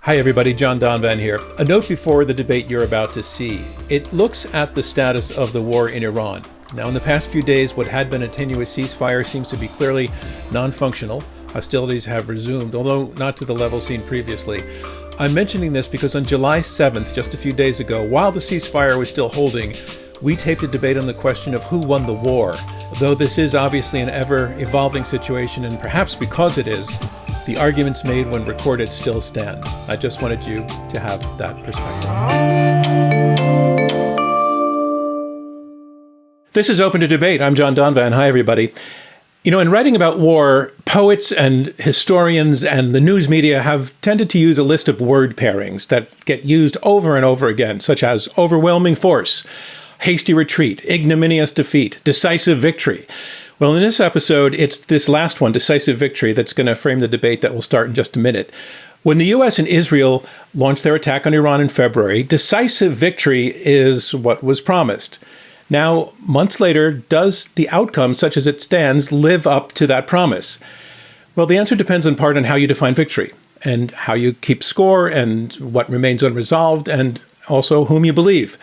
Hi everybody, John Donvan here. A note before the debate you're about to see. It looks at the status of the war in Iran. Now, in the past few days, what had been a tenuous ceasefire seems to be clearly non-functional. Hostilities have resumed, although not to the level seen previously. I'm mentioning this because on July 7th, just a few days ago, while the ceasefire was still holding, we taped a debate on the question of who won the war. Though this is obviously an ever-evolving situation, and perhaps because it is, the arguments made when recorded still stand. I just wanted you to have that perspective. This is Open to Debate. I'm John Donvan. Hi, everybody. You know, in writing about war, poets and historians and the news media have tended to use a list of word pairings that get used over and over again, such as overwhelming force, hasty retreat, ignominious defeat, decisive victory. Well, in this episode, it's this last one, decisive victory, that's going to frame the debate that will start in just a minute. When the U.S. and Israel launched their attack on Iran in February, decisive victory is what was promised. Now, months later, does the outcome, such as it stands, live up to that promise? Well, the answer depends in part on how you define victory and how you keep score and what remains unresolved and also whom you believe.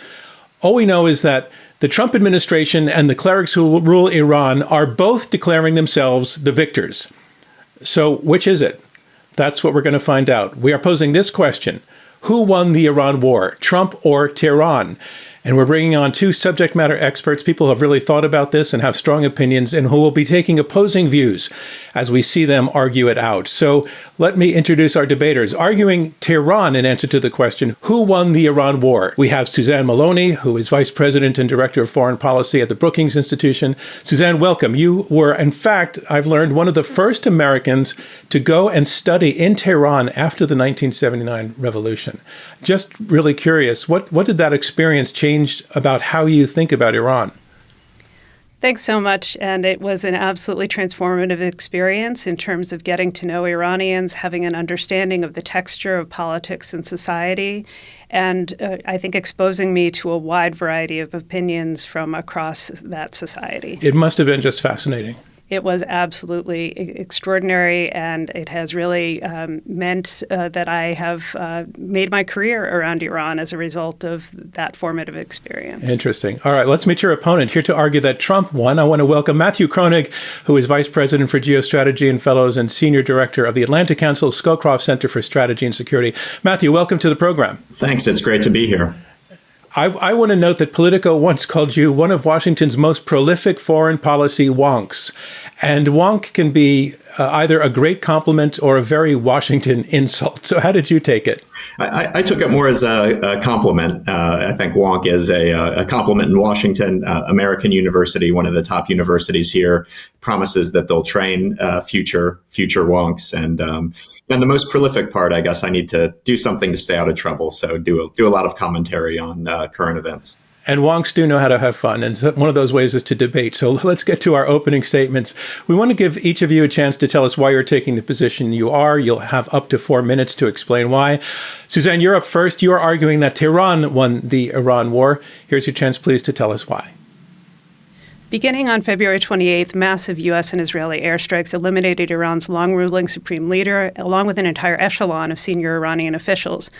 All we know is that the Trump administration and the clerics who rule Iran are both declaring themselves the victors. So which is it? That's what we're going to find out. We are posing this question: who won the Iran war, Trump or Tehran? And we're bringing on two subject matter experts, people who have really thought about this and have strong opinions, and who will be taking opposing views as we see them argue it out. So let me introduce our debaters. Arguing Tehran in answer to the question, who won the Iran war? We have Suzanne Maloney, who is Vice President and Director of Foreign Policy at the Brookings Institution. Suzanne, welcome. You were, in fact, I've learned, one of the first Americans to go and study in Tehran after the 1979 revolution. Just really curious, what did that experience change about how you think about Iran? Thanks so much. And it was an absolutely transformative experience in terms of getting to know Iranians, having an understanding of the texture of politics and society, and I think exposing me to a wide variety of opinions from across that society. It must have been just fascinating. It was absolutely extraordinary, and it has really meant that I have made my career around Iran as a result of that formative experience. Interesting. All right, let's meet your opponent. Here to argue that Trump won, I want to welcome Matthew Kroenig, who is Vice President for Geostrategy and Fellows and Senior Director of the Atlantic Council Scowcroft Center for Strategy and Security. Matthew, welcome to the program. Thanks. It's great to be here. I want to note that Politico once called you one of Washington's most prolific foreign policy wonks. And wonk can be either a great compliment or a very Washington insult. So how did you take it? I took it more as a compliment. I think wonk is a compliment in Washington. American University, one of the top universities here, promises that they'll train future wonks. And the most prolific part, I guess I need to do something to stay out of trouble. So do a lot of commentary on current events. And wonks do know how to have fun, and one of those ways is to debate. So let's get to our opening statements. We want to give each of you a chance to tell us why you're taking the position you are. You'll have up to 4 minutes to explain why. Suzanne, you're up first. You are arguing that Tehran won the Iran war. Here's your chance, please, to tell us why. Beginning on February 28th, massive U.S. and Israeli airstrikes eliminated Iran's long-ruling supreme leader, along with an entire echelon of senior Iranian officials,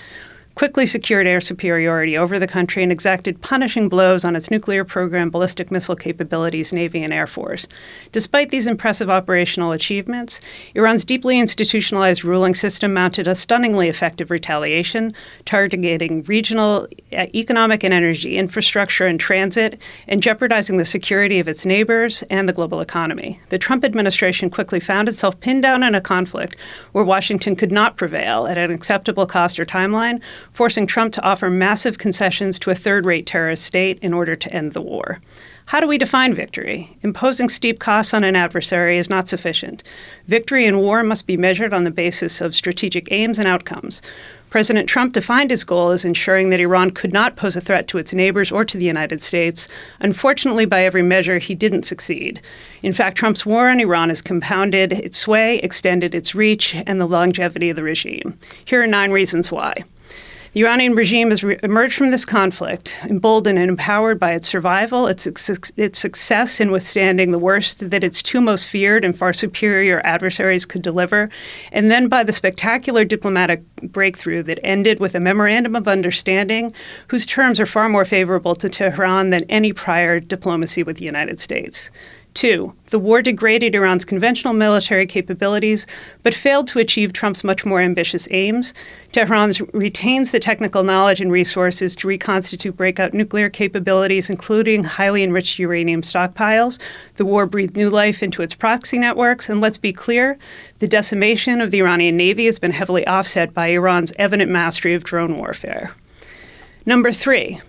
quickly secured air superiority over the country, and exacted punishing blows on its nuclear program, ballistic missile capabilities, Navy, and Air Force. Despite these impressive operational achievements, Iran's deeply institutionalized ruling system mounted a stunningly effective retaliation, targeting regional economic and energy infrastructure and transit, and jeopardizing the security of its neighbors and the global economy. The Trump administration quickly found itself pinned down in a conflict where Washington could not prevail at an acceptable cost or timeline, forcing Trump to offer massive concessions to a third-rate terrorist state in order to end the war. How do we define victory? Imposing steep costs on an adversary is not sufficient. Victory in war must be measured on the basis of strategic aims and outcomes. President Trump defined his goal as ensuring that Iran could not pose a threat to its neighbors or to the United States. Unfortunately, by every measure, he didn't succeed. In fact, Trump's war on Iran has compounded its sway, extended its reach, and the longevity of the regime. Here are 9 reasons why. The Iranian regime has emerged from this conflict emboldened and empowered by its survival, its success in withstanding the worst that its two most feared and far superior adversaries could deliver, and then by the spectacular diplomatic breakthrough that ended with a memorandum of understanding whose terms are far more favorable to Tehran than any prior diplomacy with the United States. 2. The war degraded Iran's conventional military capabilities, but failed to achieve Trump's much more ambitious aims. Tehran retains the technical knowledge and resources to reconstitute breakout nuclear capabilities, including highly enriched uranium stockpiles. The war breathed new life into its proxy networks, and let's be clear, the decimation of the Iranian Navy has been heavily offset by Iran's evident mastery of drone warfare. Number 3.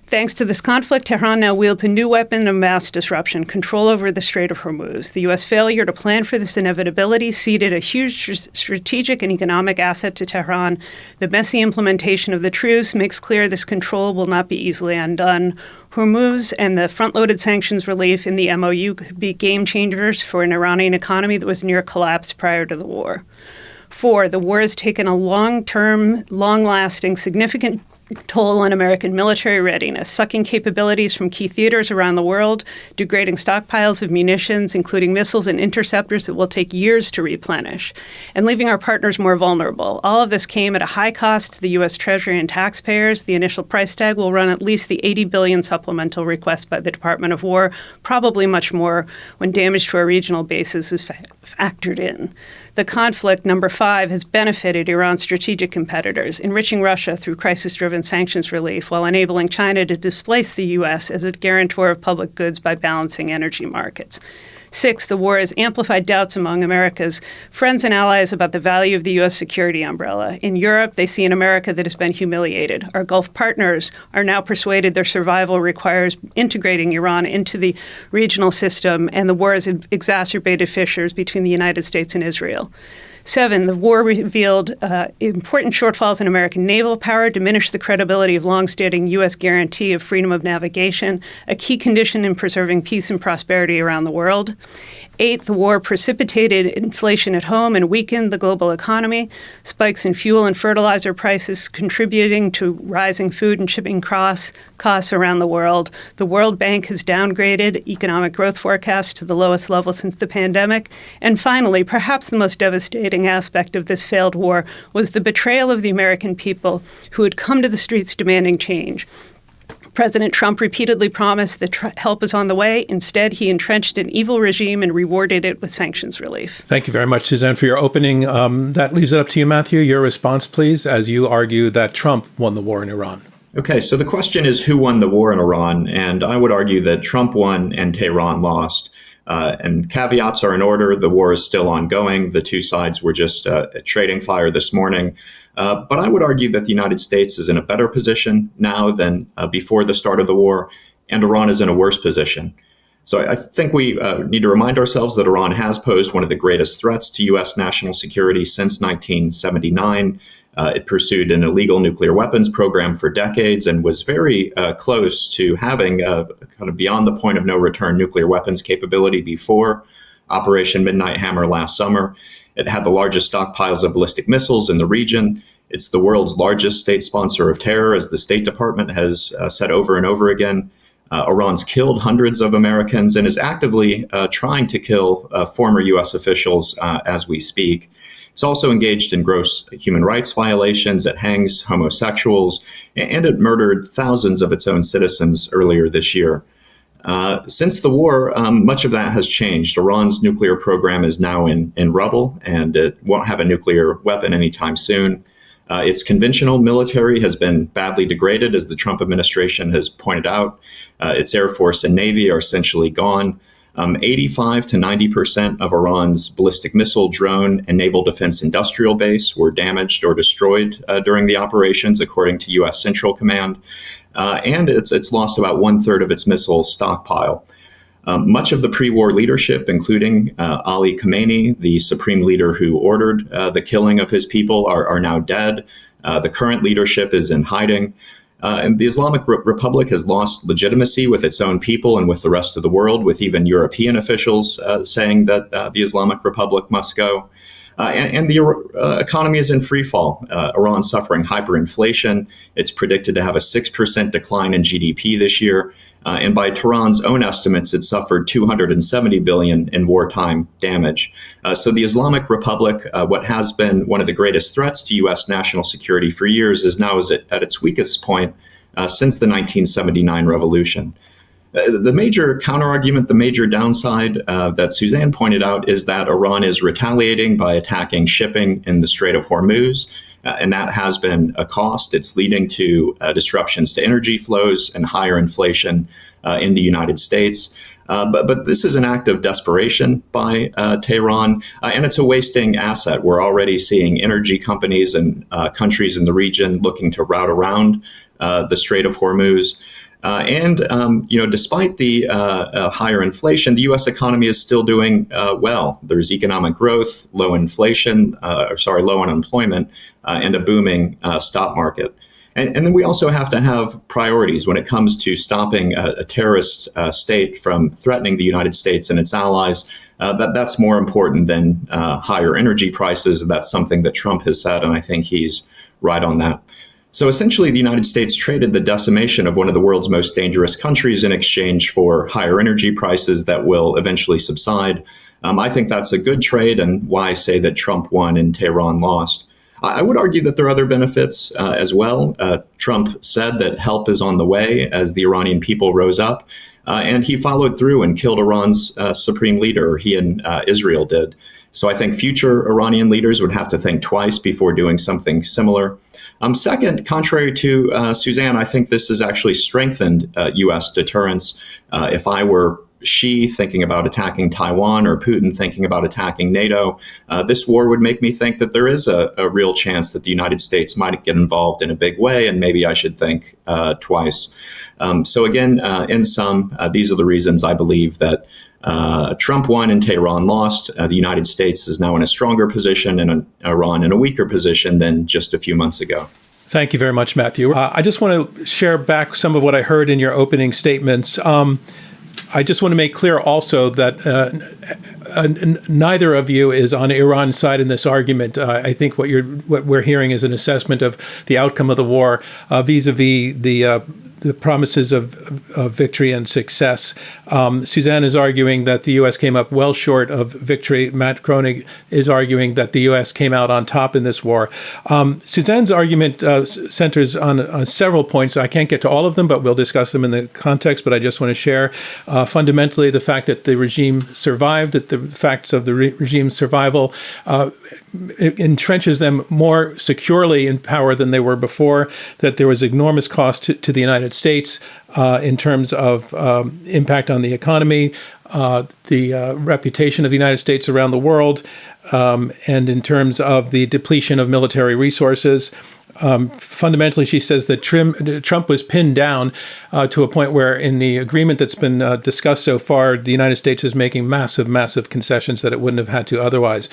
Thanks to this conflict, Tehran now wields a new weapon of mass disruption, control over the Strait of Hormuz. The U.S. failure to plan for this inevitability ceded a huge strategic and economic asset to Tehran. The messy implementation of the truce makes clear this control will not be easily undone. Hormuz and the front-loaded sanctions relief in the MOU could be game changers for an Iranian economy that was near collapse prior to the war. 4, the war has taken a long-term, long-lasting, significant toll on American military readiness, sucking capabilities from key theaters around the world, degrading stockpiles of munitions, including missiles and interceptors that will take years to replenish, and leaving our partners more vulnerable. All of this came at a high cost to the U.S. Treasury and taxpayers. The initial price tag will run at least the $80 billion supplemental request by the Department of War, probably much more when damage to our regional bases is factored in. The conflict, number 5, has benefited Iran's strategic competitors, enriching Russia through crisis-driven sanctions relief while enabling China to displace the U.S. as a guarantor of public goods by balancing energy markets. 6, the war has amplified doubts among America's friends and allies about the value of the U.S. security umbrella. In Europe, they see an America that has been humiliated. Our Gulf partners are now persuaded their survival requires integrating Iran into the regional system, and the war has exacerbated fissures between the United States and Israel. 7, the war revealed important shortfalls in American naval power, diminished the credibility of longstanding U.S. guarantee of freedom of navigation, a key condition in preserving peace and prosperity around the world. 8, the war precipitated inflation at home and weakened the global economy, spikes in fuel and fertilizer prices contributing to rising food and shipping costs around the world. The World Bank has downgraded economic growth forecasts to the lowest level since the pandemic. And finally, perhaps the most devastating aspect of this failed war was the betrayal of the American people who had come to the streets demanding change. President Trump repeatedly promised that help is on the way. Instead, he entrenched an evil regime and rewarded it with sanctions relief. Thank you very much, Suzanne, for your opening. That leaves it up to you, Matthew. Your response, please, as you argue that Trump won the war in Iran. Okay, so the question is who won the war in Iran? And I would argue that Trump won and Tehran lost. And caveats are in order. The war is still ongoing. The two sides were just trading fire this morning. But I would argue that the United States is in a better position now than before the start of the war, and Iran is in a worse position. So I think we need to remind ourselves that Iran has posed one of the greatest threats to U.S. national security since 1979. It pursued an illegal nuclear weapons program for decades and was very close to having kind of beyond the point of no return nuclear weapons capability before Operation Midnight Hammer last summer. It had the largest stockpiles of ballistic missiles in the region. It's the world's largest state sponsor of terror, as the State Department has said over and over again. Iran's killed hundreds of Americans and is actively trying to kill former U.S. officials as we speak. It's also engaged in gross human rights violations. It hangs homosexuals, and it murdered thousands of its own citizens earlier this year. Since the war, much of that has changed. Iran's nuclear program is now in rubble, and it won't have a nuclear weapon anytime soon. Its conventional military has been badly degraded, as the Trump administration has pointed out. Its Air Force and Navy are essentially gone. 85 to 90% of Iran's ballistic missile, drone, and naval defense industrial base were damaged or destroyed during the operations, according to U.S. Central Command. And it's lost about 1/3 of its missile stockpile. Much of the pre-war leadership, including Ali Khamenei, the supreme leader who ordered the killing of his people, are now dead. The current leadership is in hiding. And the Islamic Republic has lost legitimacy with its own people and with the rest of the world, with even European officials saying that the Islamic Republic must go. And the economy is in free fall. Iran's suffering hyperinflation. It's predicted to have a 6% decline in GDP this year. And by Tehran's own estimates, it suffered $270 billion in wartime damage. So the Islamic Republic, what has been one of the greatest threats to U.S. national security for years, is now at its weakest point since the 1979 revolution. The major counterargument, the major downside that Suzanne pointed out is that Iran is retaliating by attacking shipping in the Strait of Hormuz, and that has been a cost. It's leading to disruptions to energy flows and higher inflation in the United States. But this is an act of desperation by Tehran, and it's a wasting asset. We're already seeing energy companies and countries in the region looking to route around the Strait of Hormuz. Despite the higher inflation, the U.S. economy is still doing well. There's economic growth, low unemployment, and a booming stock market. And then we also have to have priorities when it comes to stopping a terrorist state from threatening the United States and its allies. That's more important than higher energy prices. That's something that Trump has said, and I think he's right on that. So essentially, the United States traded the decimation of one of the world's most dangerous countries in exchange for higher energy prices that will eventually subside. I think that's a good trade, and why I say that Trump won and Tehran lost. I would argue that there are other benefits as well. Trump said that help is on the way as the Iranian people rose up, and he followed through and killed Iran's supreme leader. He and Israel did. So I think future Iranian leaders would have to think twice before doing something similar. Second, contrary to Suzanne, I think this has actually strengthened U.S. deterrence. If I were Xi thinking about attacking Taiwan or Putin thinking about attacking NATO, this war would make me think that there is a real chance that the United States might get involved in a big way, and maybe I should think twice. So again, in sum, these are the reasons I believe that Trump won and Tehran lost. The United States is now in a stronger position and Iran in a weaker position than just a few months ago. Thank you very much, Matthew. I just want to share back some of what I heard in your opening statements. I just want to make clear also that neither of you is on Iran's side in this argument. I think what we're hearing is an assessment of the outcome of the war vis-a-vis the promises of victory and success. Suzanne is arguing that the U.S. came up well short of victory. Matt Kroenig is arguing that the U.S. came out on top in this war. Suzanne's argument centers on several points. I can't get to all of them, but we'll discuss them in the context. But I just want to share fundamentally the fact that the regime survived, that the facts of the regime's survival it entrenches them more securely in power than they were before, that there was enormous cost to the United States in terms of impact on the economy, the reputation of the United States around the world, and in terms of the depletion of military resources. Fundamentally, she says that Trump was pinned down to a point where in the agreement that's been discussed so far, the United States is making massive concessions that it wouldn't have had to otherwise,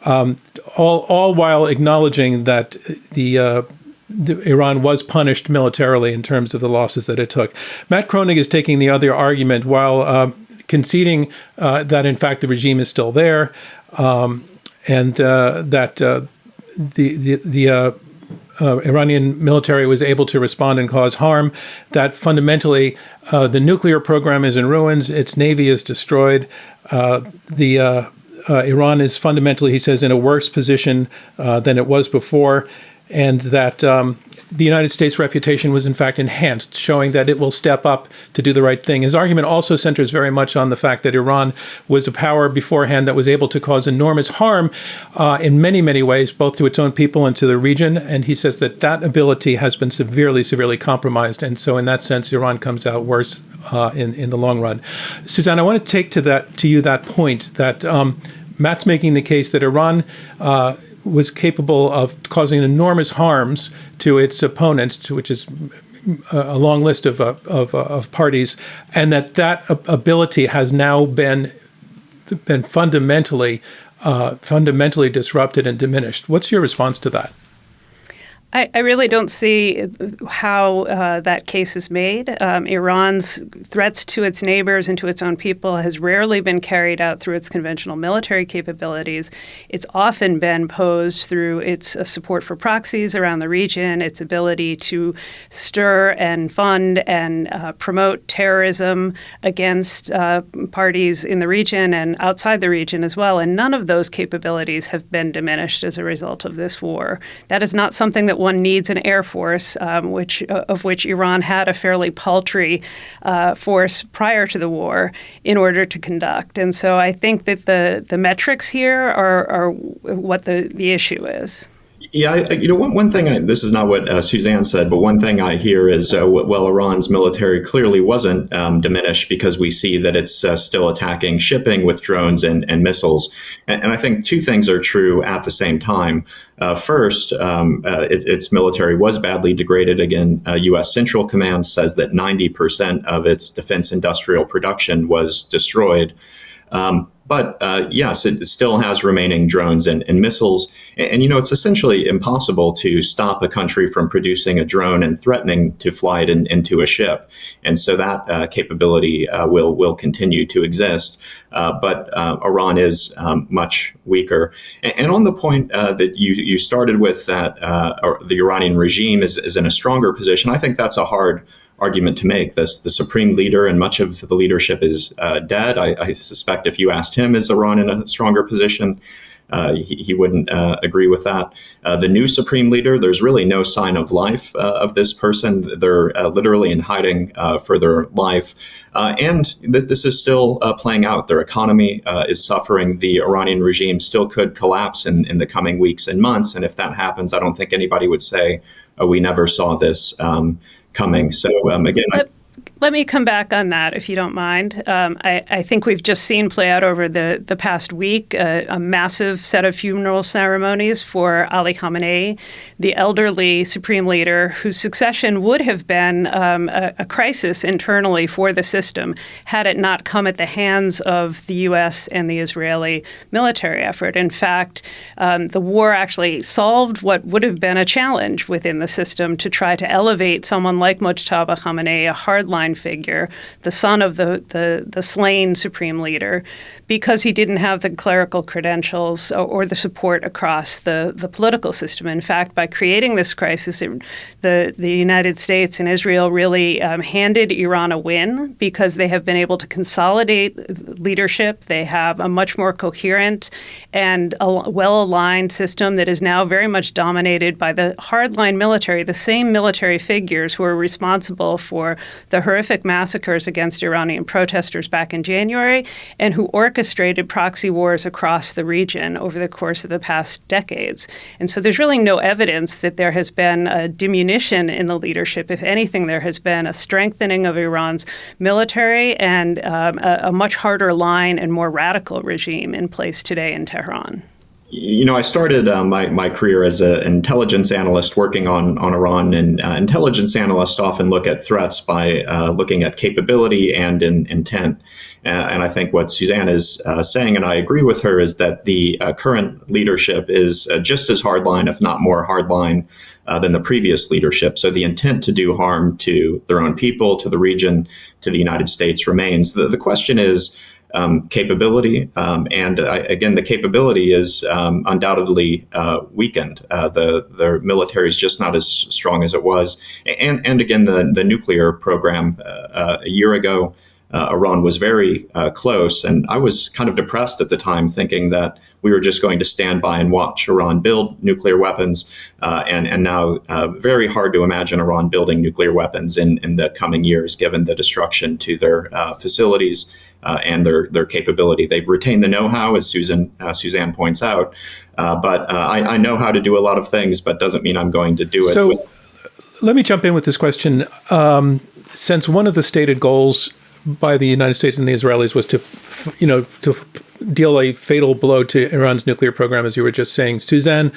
all while acknowledging that Iran was punished militarily in terms of the losses that it took. Matt Kroenig is taking the other argument while conceding that, in fact, the regime is still there and that the Iranian military was able to respond and cause harm, that fundamentally the nuclear program is in ruins, its navy is destroyed, Iran is fundamentally, he says, in a worse position than it was before, and that the United States' reputation was in fact enhanced, showing that it will step up to do the right thing. His argument also centers very much on the fact that Iran was a power beforehand that was able to cause enormous harm in many ways, both to its own people and to the region. And he says that that ability has been severely compromised. And so in that sense, Iran comes out worse in the long run. Suzanne, I want to take to you that point that Matt's making the case that Iran was capable of causing enormous harms to its opponents, which is a long list of parties, and that ability has now been fundamentally disrupted and diminished. What's your response to that? I really don't see how that case is made. Iran's threats to its neighbors and to its own people has rarely been carried out through its conventional military capabilities. It's often been posed through its support for proxies around the region, its ability to stir and fund and promote terrorism against parties in the region and outside the region as well. And none of those capabilities have been diminished as a result of this war. That is not something that one needs an air force, of which Iran had a fairly paltry force prior to the war in order to conduct. And so I think that the metrics here are what the issue is. Yeah, one thing, this is not what Suzanne said, but one thing I hear is, well, Iran's military clearly wasn't diminished because we see that it's still attacking shipping with drones and missiles. And I think two things are true at the same time. First, its military was badly degraded. Again, U.S. Central Command says that 90% of its defense industrial production was destroyed. But yes, it still has remaining drones and missiles. And, it's essentially impossible to stop a country from producing a drone and threatening to fly it into a ship. And so that capability will continue to exist. But Iran is much weaker. And on the point that you started with, that the Iranian regime is in a stronger position, I think that's a hard argument to make. The supreme leader and much of the leadership is dead. I suspect if you asked him, is Iran in a stronger position? He wouldn't agree with that. The new supreme leader, there's really no sign of life of this person. They're literally in hiding for their life. And this is still playing out. Their economy is suffering. The Iranian regime still could collapse in the coming weeks and months. And if that happens, I don't think anybody would say, oh, we never saw this coming. So again, let me come back on that, if you don't mind. I think we've just seen play out over the past week a massive set of funeral ceremonies for Ali Khamenei, the elderly supreme leader whose succession would have been a crisis internally for the system had it not come at the hands of the U.S. and the Israeli military effort. In fact, the war actually solved what would have been a challenge within the system to try to elevate someone like Mojtaba Khamenei, a hardline figure, the son of the slain supreme leader, because he didn't have the clerical credentials or the support across the political system. In fact, by creating this crisis, the United States and Israel really handed Iran a win because they have been able to consolidate leadership. They have a much more coherent and well-aligned system that is now very much dominated by the hardline military, the same military figures who are responsible for the horrific massacres against Iranian protesters back in January and who orchestrated proxy wars across the region over the course of the past decades. And so there's really no evidence that there has been a diminution in the leadership. If anything, there has been a strengthening of Iran's military and a much harder line and more radical regime in place today in Tehran. I started my career as an intelligence analyst working on Iran, and intelligence analysts often look at threats by looking at capability and intent. And I think what Suzanne is saying, and I agree with her, is that the current leadership is just as hardline, if not more hardline, than the previous leadership. So the intent to do harm to their own people, to the region, to the United States remains. The question is, capability. Again, the capability is undoubtedly weakened. Their military is just not as strong as it was. And again, the nuclear program a year ago, Iran was very close. And I was kind of depressed at the time, thinking that we were just going to stand by and watch Iran build nuclear weapons. And now very hard to imagine Iran building nuclear weapons in the coming years, given the destruction to their facilities and their capability. They retain the know-how, as Suzanne points out. But I know how to do a lot of things, but doesn't mean I'm going to do it. So let me jump in with this question. Since one of the stated goals by the United States and the Israelis was to deal a fatal blow to Iran's nuclear program, as you were just saying, Suzanne,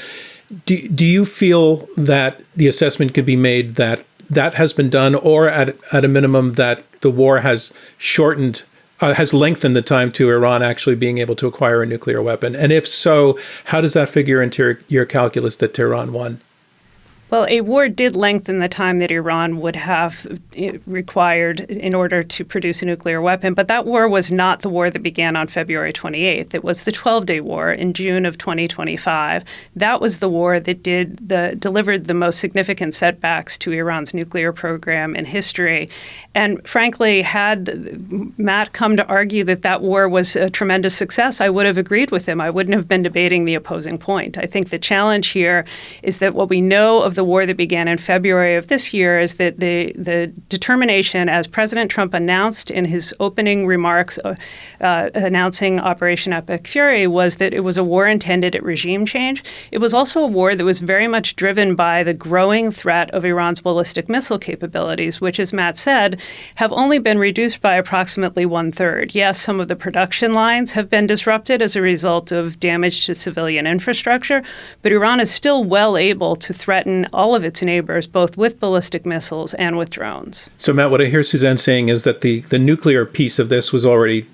do you feel that the assessment could be made that has been done, or at a minimum that the war has has lengthened the time to Iran actually being able to acquire a nuclear weapon? And if so, how does that figure into your calculus that Tehran won? Well, a war did lengthen the time that Iran would have required in order to produce a nuclear weapon, but that war was not the war that began on February 28th. It was the 12-day war in June of 2025. That was the war that delivered the most significant setbacks to Iran's nuclear program in history. And frankly, had Matt come to argue that that war was a tremendous success, I would have agreed with him. I wouldn't have been debating the opposing point. I think the challenge here is that what we know of the war that began in February of this year is that the determination, as President Trump announced in his opening remarks announcing Operation Epic Fury, was that it was a war intended at regime change. It was also a war that was very much driven by the growing threat of Iran's ballistic missile capabilities, which, as Matt said, have only been reduced by approximately 1/3. Yes, some of the production lines have been disrupted as a result of damage to civilian infrastructure, but Iran is still well able to threaten all of its neighbors, both with ballistic missiles and with drones. So, Matt, what I hear Suzanne saying is that the nuclear piece of this was already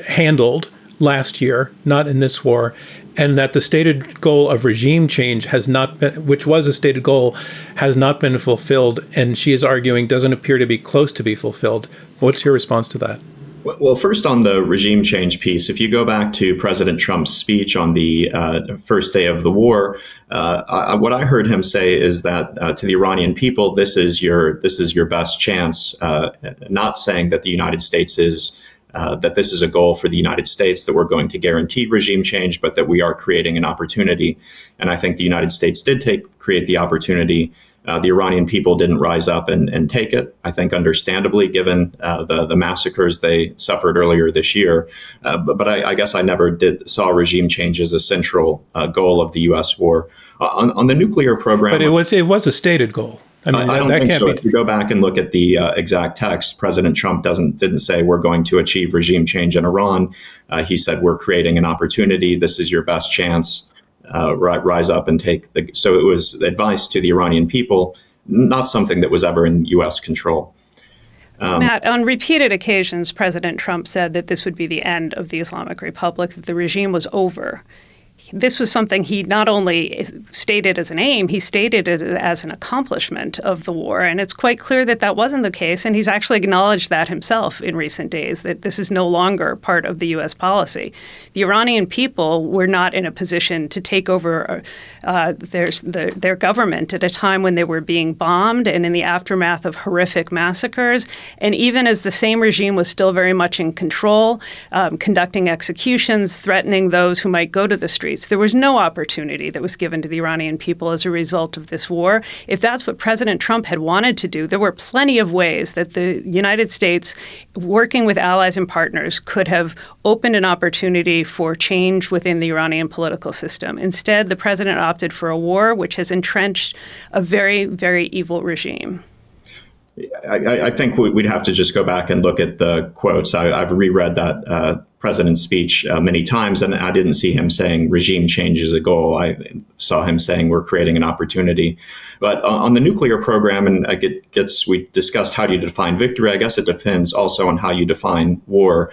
handled last year, not in this war, and that the stated goal of regime change has not been, which was a stated goal, has not been fulfilled, and she is arguing doesn't appear to be close to be fulfilled. What's your response to that? Well, first on the regime change piece, if you go back to President Trump's speech on the first day of the war, what I heard him say is that to the Iranian people, this is your best chance. Not saying that the United States is that this is a goal for the United States, that we're going to guarantee regime change, but that we are creating an opportunity. And I think the United States did create the opportunity. The Iranian people didn't rise up and take it, I think understandably, given the massacres they suffered earlier this year. But I guess I never saw regime change as a central goal of the U.S. war. On the nuclear program... But it was a stated goal. I mean, I don't think so. If you go back and look at the exact text, President Trump didn't say we're going to achieve regime change in Iran. He said we're creating an opportunity. This is your best chance. Rise up and take the. So it was advice to the Iranian people, not something that was ever in U.S. control. Matt, on repeated occasions, President Trump said that this would be the end of the Islamic Republic, that the regime was over. This was something he not only stated as an aim, he stated it as an accomplishment of the war. And it's quite clear that that wasn't the case. And he's actually acknowledged that himself in recent days, that this is no longer part of the U.S. policy. The Iranian people were not in a position to take over their government at a time when they were being bombed and in the aftermath of horrific massacres. And even as the same regime was still very much in control, conducting executions, threatening those who might go to the streets, there was no opportunity that was given to the Iranian people as a result of this war. If that's what President Trump had wanted to do, there were plenty of ways that the United States, working with allies and partners, could have opened an opportunity for change within the Iranian political system. Instead, the president opted for a war which has entrenched a very, very evil regime. I think we'd have to just go back and look at the quotes. I've reread that president's speech many times, and I didn't see him saying regime change is a goal. I saw him saying we're creating an opportunity. But on the nuclear program, and we discussed how do you define victory. I guess it depends also on how you define war.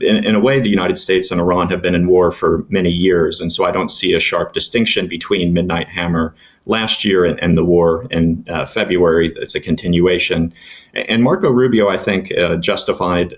In a way, the United States and Iran have been in war for many years, and so I don't see a sharp distinction between Midnight Hammer last year and the war in February. It's a continuation. And Marco Rubio, I think, justified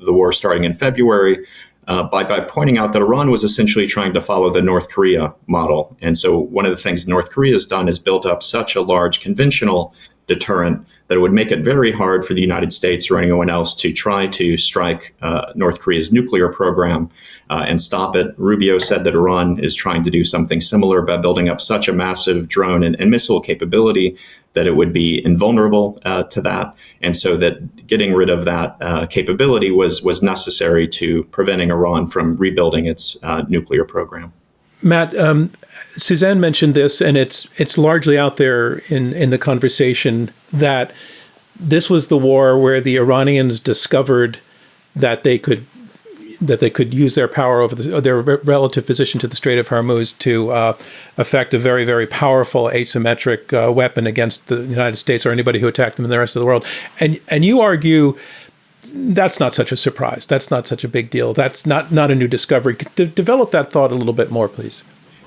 the war starting in February by pointing out that Iran was essentially trying to follow the North Korea model. And so one of the things North Korea has done is built up such a large conventional deterrent that it would make it very hard for the United States or anyone else to try to strike North Korea's nuclear program and stop it. Rubio said that Iran is trying to do something similar by building up such a massive drone and missile capability that it would be invulnerable to that. And so that getting rid of that capability was necessary to preventing Iran from rebuilding its nuclear program. Matt, Suzanne mentioned this, and it's largely out there in the conversation that this was the war where the Iranians discovered that they could use their power over their relative position to the Strait of Hormuz to affect a very, very powerful asymmetric weapon against the United States or anybody who attacked them in the rest of the world. And you argue that's not such a surprise. That's not such a big deal. That's not a new discovery. Develop that thought a little bit more, please.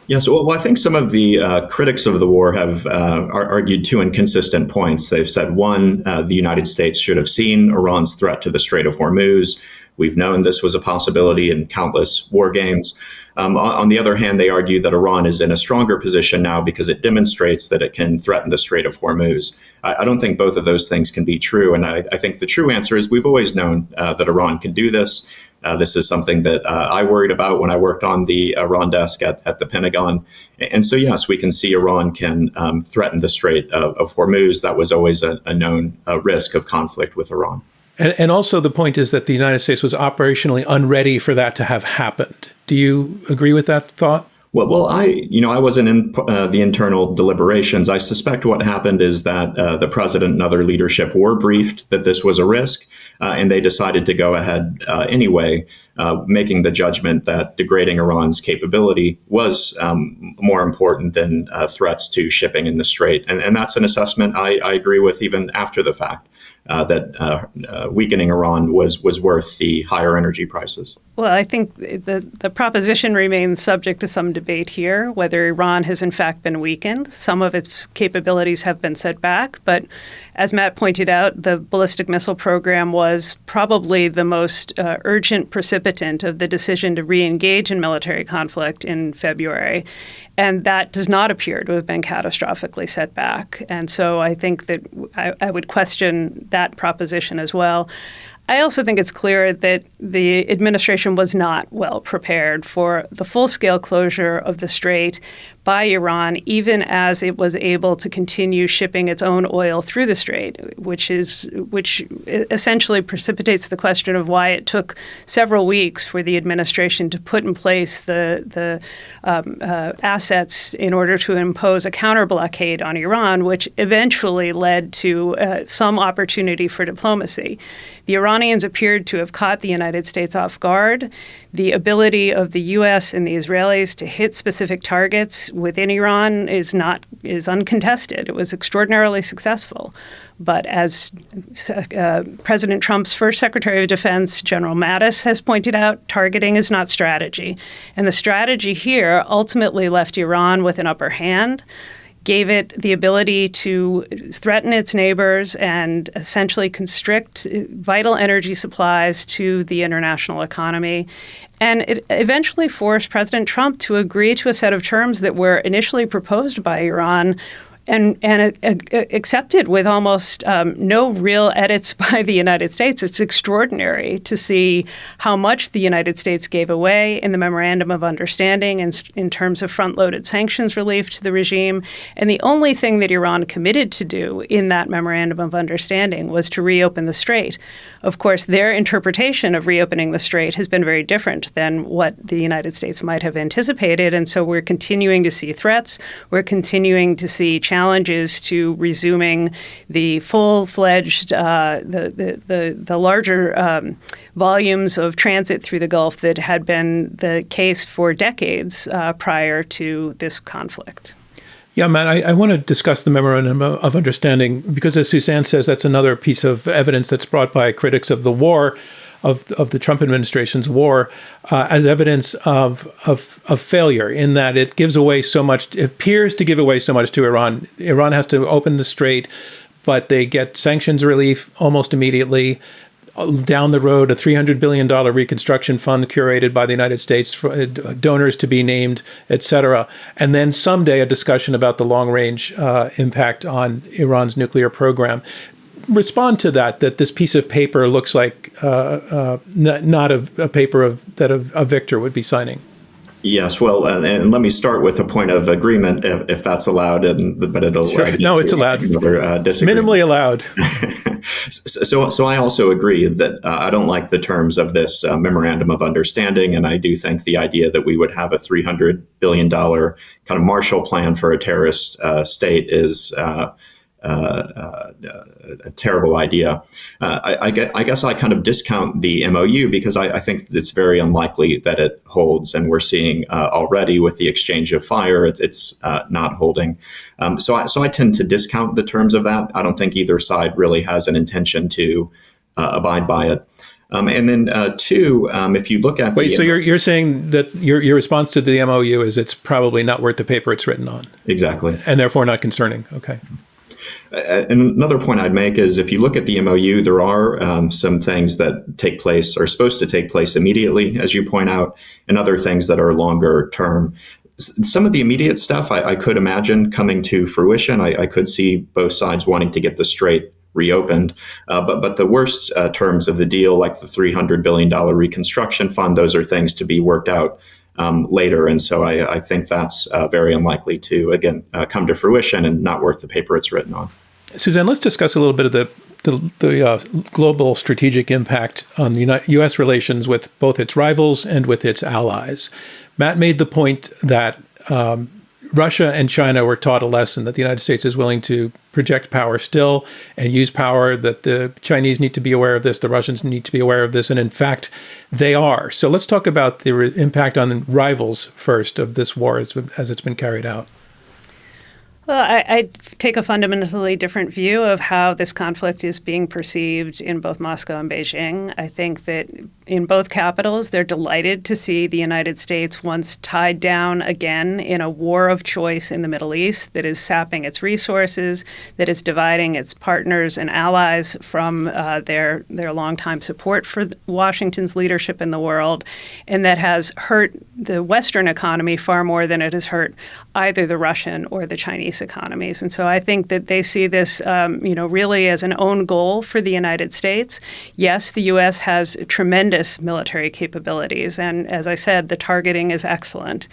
Yes, well, I think some of the critics of the war have argued two inconsistent points. They've said, one, the United States should have seen Iran's threat to the Strait of Hormuz. We've known this was a possibility in countless war games. On the other hand, they argue that Iran is in a stronger position now because it demonstrates that it can threaten the Strait of Hormuz. I don't think both of those things can be true. And I think the true answer is we've always known that Iran can do this. This is something that I worried about when I worked on the Iran desk at the Pentagon. And so, yes, we can see Iran can threaten the Strait of Hormuz. That was always a known risk of conflict with Iran. And also the point is that the United States was operationally unready for that to have happened. Do you agree with that thought? Well, I wasn't in the internal deliberations. I suspect what happened is that the president and other leadership were briefed that this was a risk, and they decided to go ahead anyway, making the judgment that degrading Iran's capability was more important than threats to shipping in the Strait. And that's an assessment I agree with even after the fact. That weakening Iran was worth the higher energy prices. Well, I think the proposition remains subject to some debate here, whether Iran has in fact been weakened. Some of its capabilities have been set back, but as Matt pointed out, the ballistic missile program was probably the most urgent precipitant of the decision to re-engage in military conflict in February. And that does not appear to have been catastrophically set back. And so I think that I would question that proposition as well. I also think it's clear that the administration was not well prepared for the full-scale closure of the Strait by Iran, even as it was able to continue shipping its own oil through the Strait, which essentially precipitates the question of why it took several weeks for the administration to put in place the assets in order to impose a counter blockade on Iran, which eventually led to some opportunity for diplomacy. The Iranians appeared to have caught the United States off guard. The ability of the U.S. and the Israelis to hit specific targets within Iran is uncontested. It was extraordinarily successful. But as President Trump's first Secretary of Defense, General Mattis, has pointed out, targeting is not strategy. And the strategy here ultimately left Iran with an upper hand, gave it the ability to threaten its neighbors and essentially constrict vital energy supplies to the international economy. And it eventually forced President Trump to agree to a set of terms that were initially proposed by Iran and accepted with almost no real edits by the United States. It's extraordinary to see how much the United States gave away in the Memorandum of Understanding in terms of front-loaded sanctions relief to the regime. And the only thing that Iran committed to do in that Memorandum of Understanding was to reopen the Strait. Of course, their interpretation of reopening the Strait has been very different than what the United States might have anticipated. And so we're continuing to see threats. We're continuing to see challenges to resuming the full-fledged, the larger volumes of transit through the Gulf that had been the case for decades prior to this conflict. Yeah, Matt, I want to discuss the Memorandum of Understanding because, as Suzanne says, that's another piece of evidence that's brought by critics of the war, of the Trump administration's war, as evidence of failure in that it gives away so much, it appears to give away so much to Iran. Iran has to open the Strait, but they get sanctions relief almost immediately. Down the road, a $300 billion reconstruction fund curated by the United States, for donors to be named, et cetera. And then someday a discussion about the long-range impact on Iran's nuclear program. Respond to that this piece of paper looks like not a paper that a victor would be signing. Yes, well, and let me start with a point of agreement, if that's allowed, but it'll sure. No, it's allowed. Minimally allowed. So I also agree that I don't like the terms of this Memorandum of Understanding, and I do think the idea that we would have a $300 billion kind of Marshall Plan for a terrorist state is a terrible idea. I guess I kind of discount the MOU because I think it's very unlikely that it holds, and we're seeing already with the exchange of fire, it's not holding. So I tend to discount the terms of that. I don't think either side really has an intention to abide by it. And then two, if you look at so you're saying that your response to the MOU is it's probably not worth the paper it's written on. Exactly. And therefore not concerning. Okay. And another point I'd make is if you look at the MOU, there are some things that take place, are supposed to take place immediately, as you point out, and other things that are longer term. Some of the immediate stuff I could imagine coming to fruition. I could see both sides wanting to get the strait reopened. But the worst terms of the deal, like the $300 billion reconstruction fund, those are things to be worked out later. And so I think that's very unlikely to, again, come to fruition and not worth the paper it's written on. Suzanne, let's discuss a little bit of the global strategic impact on the U.S. relations with both its rivals and with its allies. Matt made the point that Russia and China were taught a lesson that the United States is willing to project power still and use power, that the Chinese need to be aware of this, the Russians need to be aware of this, and in fact, they are. So let's talk about the impact on the rivals first of this war as it's been carried out. Well, I take a fundamentally different view of how this conflict is being perceived in both Moscow and Beijing. I think that in both capitals, they're delighted to see the United States once tied down again in a war of choice in the Middle East that is sapping its resources, that is dividing its partners and allies from their longtime support for Washington's leadership in the world, and that has hurt the Western economy far more than it has hurt either the Russian or the Chinese economies. And so I think that they see this, really as an own goal for the United States. Yes, the U.S. has tremendous military capabilities. And as I said, the targeting is excellent.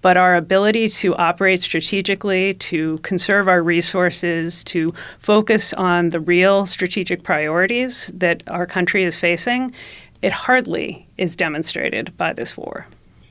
But our ability to operate strategically, to conserve our resources, to focus on the real strategic priorities that our country is facing, it hardly is demonstrated by this war.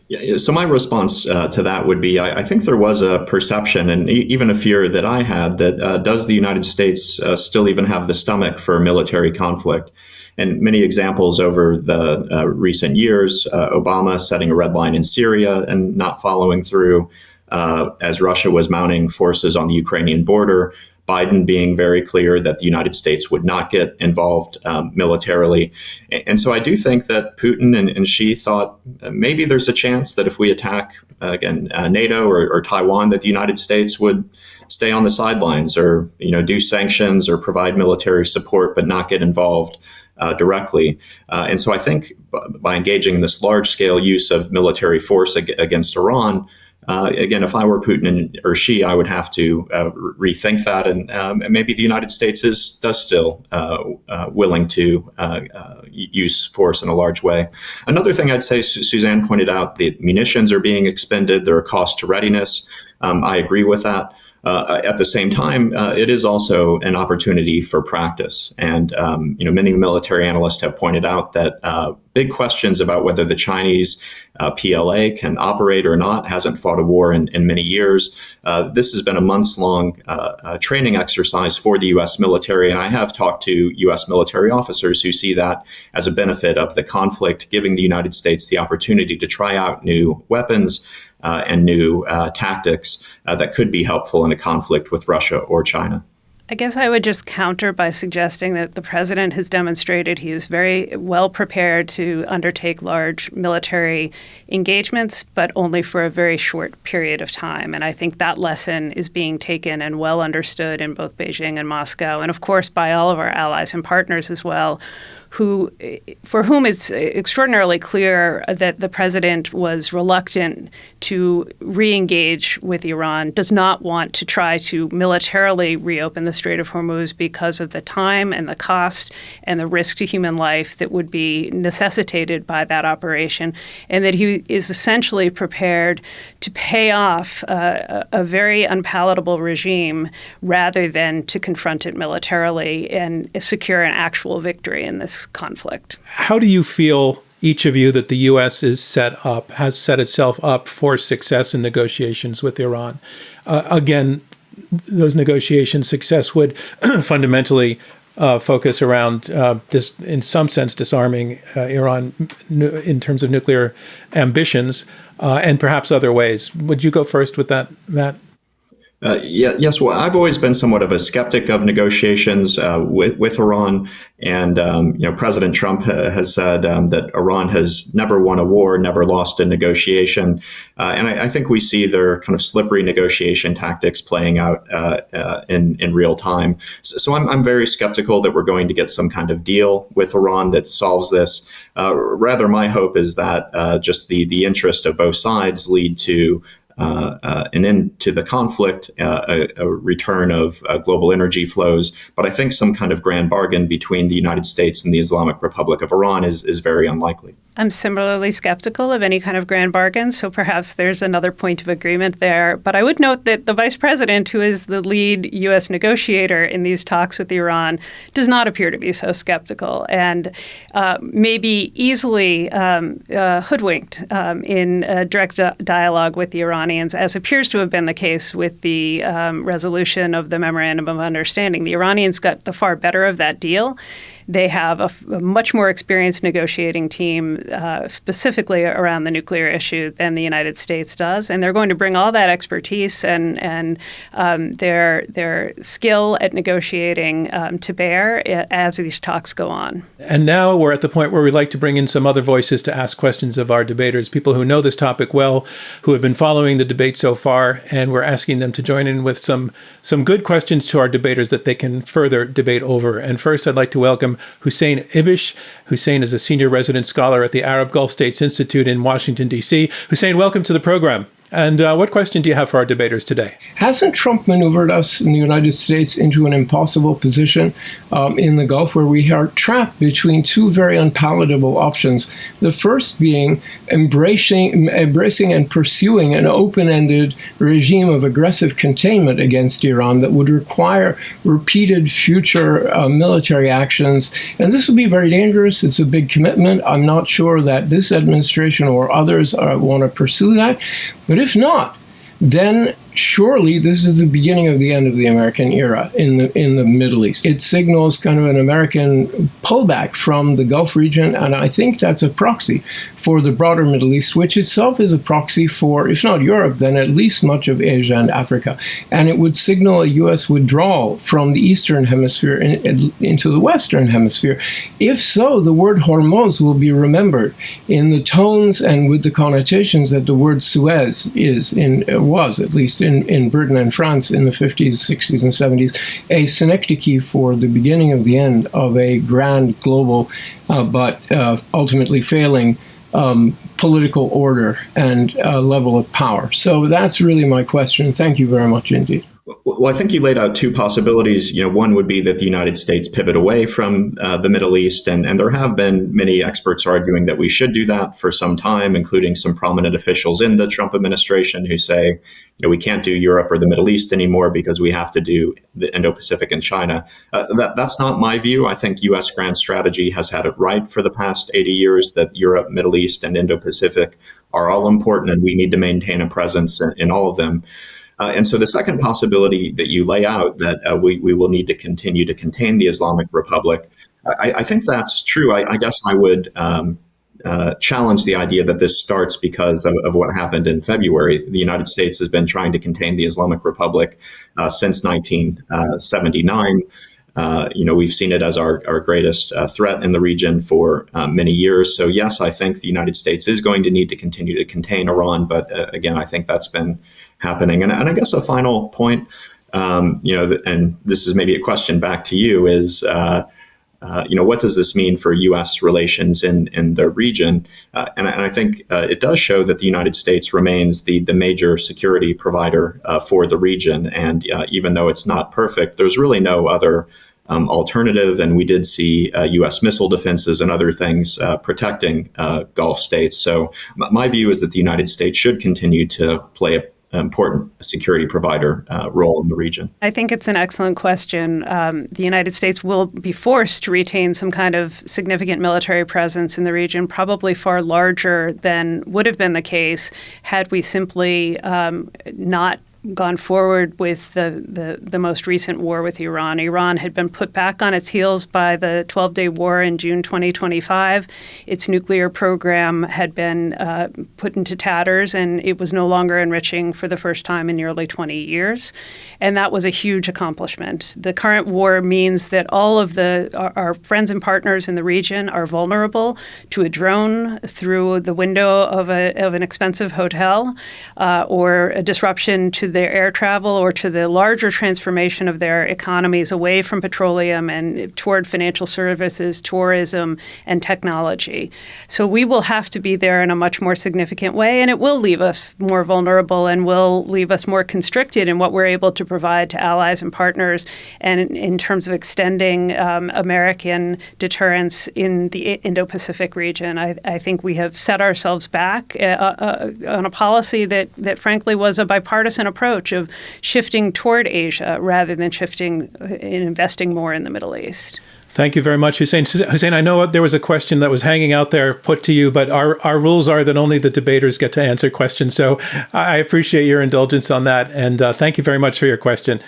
Yeah, so my response to that would be, I think there was a perception and even a fear that I had that does the United States still even have the stomach for military conflict? And many examples over the recent years, Obama setting a red line in Syria and not following through as Russia was mounting forces on the Ukrainian border, Biden being very clear that the United States would not get involved militarily. And so I do think that Putin and Xi thought maybe there's a chance that if we attack, again, NATO or Taiwan, that the United States would stay on the sidelines or, do sanctions or provide military support, but not get involved directly. And so I think by engaging in this large scale use of military force against Iran, again, if I were Putin or Xi, I would have to rethink that. And maybe the United States does still willing to use force in a large way. Another thing I'd say, Suzanne pointed out, the munitions are being expended. There are costs to readiness. I agree with that. At the same time, it is also an opportunity for practice. And, many military analysts have pointed out that big questions about whether the Chinese PLA can operate or not hasn't fought a war in many years. This has been a months-long training exercise for the U.S. military. And I have talked to U.S. military officers who see that as a benefit of the conflict, giving the United States the opportunity to try out new weapons and new tactics that could be helpful in a conflict with Russia or China. I guess I would just counter by suggesting that the president has demonstrated he is very well prepared to undertake large military engagements, but only for a very short period of time. And I think that lesson is being taken and well understood in both Beijing and Moscow, and of course by all of our allies and partners as well, for whom it's extraordinarily clear that the president was reluctant to re-engage with Iran, does not want to try to militarily reopen the Strait of Hormuz because of the time and the cost and the risk to human life that would be necessitated by that operation, and that he is essentially prepared to pay off a very unpalatable regime rather than to confront it militarily and secure an actual victory in this conflict. How do you feel, each of you, that the U.S. has set itself up for success in negotiations with Iran? Again, those negotiations' success would fundamentally focus around, in some sense, disarming Iran in terms of nuclear ambitions and perhaps other ways. Would you go first with that, Matt? Yes. Well, I've always been somewhat of a skeptic of negotiations with Iran, and President Trump has said that Iran has never won a war, never lost a negotiation, and I think we see their kind of slippery negotiation tactics playing out in real time. So I'm very skeptical that we're going to get some kind of deal with Iran that solves this. Rather, my hope is that just the interest of both sides lead to an end to the conflict, a return of global energy flows. But I think some kind of grand bargain between the United States and the Islamic Republic of Iran is very unlikely. I'm similarly skeptical of any kind of grand bargain, so perhaps there's another point of agreement there. But I would note that the vice president, who is the lead U.S. negotiator in these talks with Iran, does not appear to be so skeptical and maybe easily hoodwinked in direct dialogue with the Iranians, as appears to have been the case with the resolution of the Memorandum of Understanding. The Iranians got the far better of that deal. They have a much more experienced negotiating team, specifically around the nuclear issue, than the United States does, and they're going to bring all that expertise and their skill at negotiating to bear as these talks go on. And now we're at the point where we'd like to bring in some other voices to ask questions of our debaters, people who know this topic well, who have been following the debate so far, and we're asking them to join in with some good questions to our debaters that they can further debate over. And first, I'd like to welcome Hussein Ibish. Hussein is a senior resident scholar at the Arab Gulf States Institute in Washington, D.C. Hussein, welcome to the program. And what question do you have for our debaters today? Hasn't Trump maneuvered us in the United States into an impossible position in the Gulf where we are trapped between two very unpalatable options? The first being embracing and pursuing an open-ended regime of aggressive containment against Iran that would require repeated future military actions. And this would be very dangerous. It's a big commitment. I'm not sure that this administration or others want to pursue that. But if not, then surely this is the beginning of the end of the American era in the Middle East. It signals kind of an American pullback from the Gulf region, and I think that's a proxy for the broader Middle East, which itself is a proxy for, if not Europe, then at least much of Asia and Africa. And it would signal a U.S. withdrawal from the Eastern Hemisphere into the Western Hemisphere. If so, the word Hormuz will be remembered in the tones and with the connotations that the word Suez was, at least in Britain and France in the 50s, 60s, and 70s, a synecdoche for the beginning of the end of a grand global but ultimately failing political order and level of power. So that's really my question. Thank you very much indeed. Well, I think you laid out two possibilities. One would be that the United States pivot away from the Middle East, and there have been many experts arguing that we should do that for some time, including some prominent officials in the Trump administration who say, we can't do Europe or the Middle East anymore because we have to do the Indo-Pacific and China. That's not my view. I think U.S. grand strategy has had it right for the past 80 years that Europe, Middle East, and Indo-Pacific are all important, and we need to maintain a presence in all of them. And so the second possibility that you lay out, that we will need to continue to contain the Islamic Republic, I think that's true. I guess I would challenge the idea that this starts because of what happened in February. The United States has been trying to contain the Islamic Republic since 1979. We've seen it as our greatest threat in the region for many years. So yes, I think the United States is going to need to continue to contain Iran. But again, I think that's been happening. And I guess a final point, and this is maybe a question back to you, is, what does this mean for U.S. relations in the region? And I think it does show that the United States remains the major security provider for the region. And even though it's not perfect, there's really no other alternative. And we did see U.S. missile defenses and other things protecting Gulf states. So my view is that the United States should continue to play an important security provider role in the region. I think it's an excellent question. The United States will be forced to retain some kind of significant military presence in the region, probably far larger than would have been the case had we simply not gone forward with the most recent war with Iran. Iran had been put back on its heels by the 12-day war in June 2025. Its nuclear program had been put into tatters, and it was no longer enriching for the first time in nearly 20 years. And that was a huge accomplishment. The current war means that all of our friends and partners in the region are vulnerable to a drone through the window of an expensive hotel, or a disruption to their air travel, or to the larger transformation of their economies away from petroleum and toward financial services, tourism, and technology. So we will have to be there in a much more significant way, and it will leave us more vulnerable and will leave us more constricted in what we're able to provide to allies and partners, and in terms of extending American deterrence in the Indo-Pacific region. I think we have set ourselves back on a policy that frankly was a bipartisan approach of shifting toward Asia rather than shifting and investing more in the Middle East. Thank you very much, Hussein. Hussein, I know there was a question that was hanging out there put to you, but our rules are that only the debaters get to answer questions. So I appreciate your indulgence on that. And thank you very much for your question.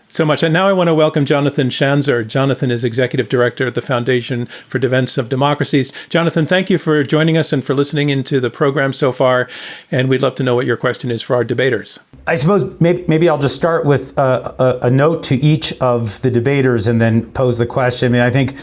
So much. And now I want to welcome Jonathan Schanzer. Jonathan is Executive Director at the Foundation for Defense of Democracies. Jonathan, thank you for joining us and for listening into the program so far. And we'd love to know what your question is for our debaters. I suppose maybe I'll just start with a note to each of the debaters and then pose the question. I mean, I think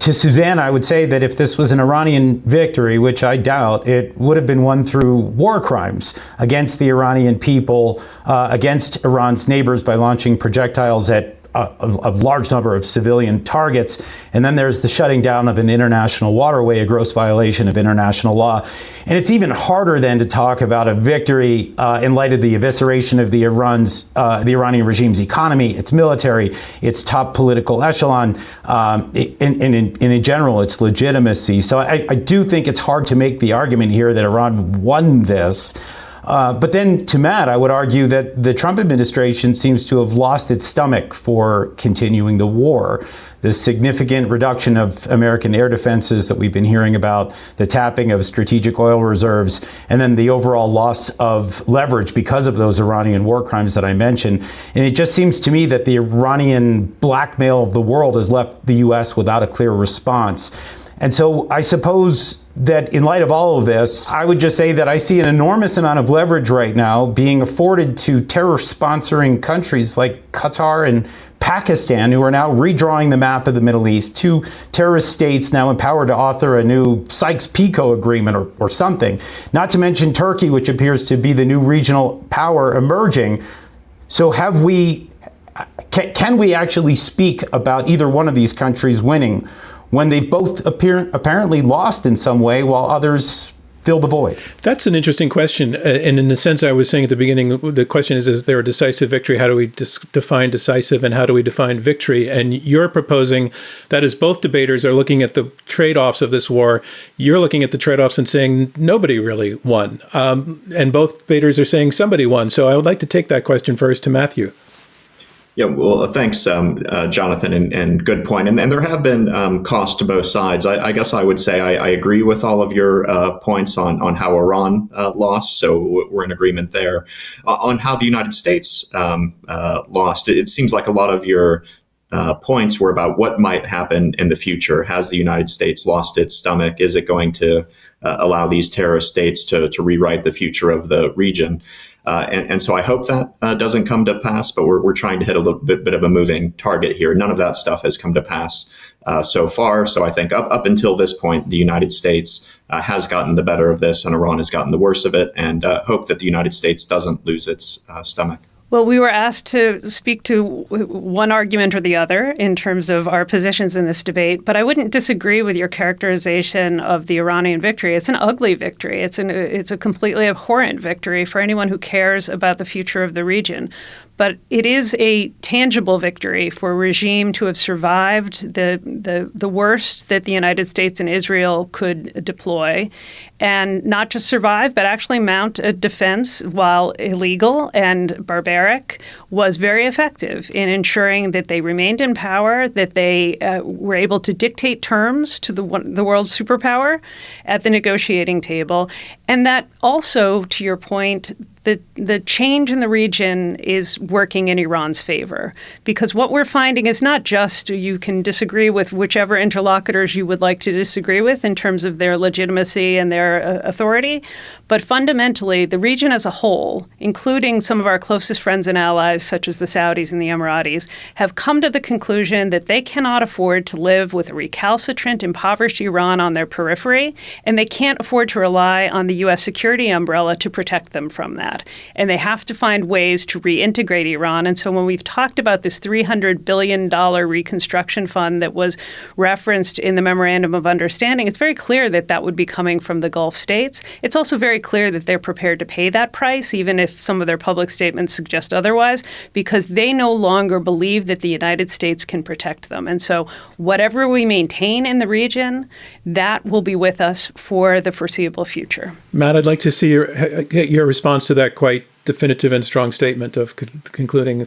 to Suzanne, I would say that if this was an Iranian victory, which I doubt, it would have been won through war crimes against the Iranian people, against Iran's neighbors by launching projectiles at a large number of civilian targets. And then there's the shutting down of an international waterway, a gross violation of international law. And it's even harder then to talk about a victory in light of the evisceration of the Iranian regime's economy, its military, its top political echelon, and in general, its legitimacy. So I do think it's hard to make the argument here that Iran won this. But then to Matt, I would argue that the Trump administration seems to have lost its stomach for continuing the war. The significant reduction of American air defenses that we've been hearing about, the tapping of strategic oil reserves, and then the overall loss of leverage because of those Iranian war crimes that I mentioned. And it just seems to me that the Iranian blackmail of the world has left the U.S. without a clear response. And so I suppose that in light of all of this, I would just say that I see an enormous amount of leverage right now being afforded to terror-sponsoring countries like Qatar and Pakistan, who are now redrawing the map of the Middle East, two terrorist states now empowered to author a new Sykes-Picot agreement or something. Not to mention Turkey, which appears to be the new regional power emerging. So can we actually speak about either one of these countries winning when they've both apparently lost in some way while others fill the void? That's an interesting question. And in the sense I was saying at the beginning, the question is there a decisive victory? How do we define decisive, and how do we define victory? And you're proposing that as both debaters are looking at the trade-offs of this war, you're looking at the trade-offs and saying nobody really won. And both debaters are saying somebody won. So I would like to take that question first to Matthew. Yeah, well, thanks, Jonathan, and good point. And there have been costs to both sides. I guess I would say I agree with all of your points on how Iran lost, so we're in agreement there. On how the United States lost, it seems like a lot of your points were about what might happen in the future. Has the United States lost its stomach? Is it going to allow these terrorist states to rewrite the future of the region? And so I hope that doesn't come to pass, but we're trying to hit a little bit of a moving target here. None of that stuff has come to pass so far. So I think up until this point, the United States has gotten the better of this and Iran has gotten the worse of it, and hope that the United States doesn't lose its stomach. Well, we were asked to speak to one argument or the other in terms of our positions in this debate, but I wouldn't disagree with your characterization of the Iranian victory. It's an ugly victory. It's a completely abhorrent victory for anyone who cares about the future of the region. But it is a tangible victory for a regime to have survived the worst that the United States and Israel could deploy, and not just survive, but actually mount a defense, while illegal and barbaric, was very effective in ensuring that they remained in power, that they were able to dictate terms to the world's superpower at the negotiating table, and that also, to your point, the change in the region is working in Iran's favor, because what we're finding is not just you can disagree with whichever interlocutors you would like to disagree with in terms of their legitimacy and their authority, but fundamentally the region as a whole, including some of our closest friends and allies such as the Saudis and the Emiratis, have come to the conclusion that they cannot afford to live with a recalcitrant, impoverished Iran on their periphery, and they can't afford to rely on the U.S. security umbrella to protect them from that. And they have to find ways to reintegrate Iran. And so when we've talked about this $300 billion reconstruction fund that was referenced in the Memorandum of Understanding, it's very clear that that would be coming from the Gulf states. It's also very clear that they're prepared to pay that price, even if some of their public statements suggest otherwise, because they no longer believe that the United States can protect them. And so whatever we maintain in the region, that will be with us for the foreseeable future. Matt, I'd like to see your response to that quite definitive and strong statement of concluding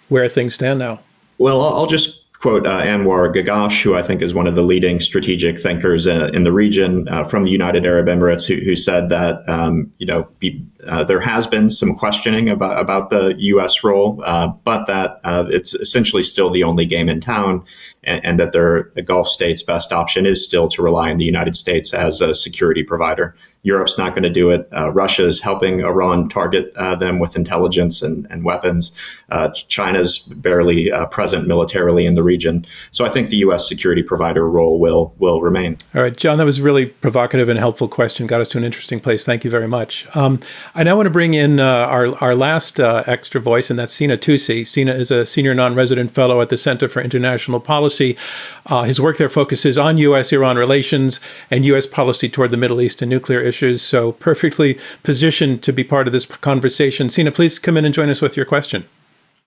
where things stand now. Well, I'll just quote Anwar Gagash, who I think is one of the leading strategic thinkers in the region from the United Arab Emirates, who said that there has been some questioning about the U.S. role, but that it's essentially still the only game in town, and that the Gulf states' best option is still to rely on the United States as a security provider. Europe's not going to do it. Russia is helping Iran target them with intelligence and weapons. China's barely present militarily in the region. So I think the U.S. security provider role will remain. All right, John, that was a really provocative and helpful question. Got us to an interesting place. Thank you very much. I now want to bring in our last extra voice, and that's Sina Tusi. Sina is a senior non-resident fellow at the Center for International Policy. His work there focuses on U.S.-Iran relations and U.S. policy toward the Middle East and nuclear issues, so perfectly positioned to be part of this conversation. Sina, please come in and join us with your question.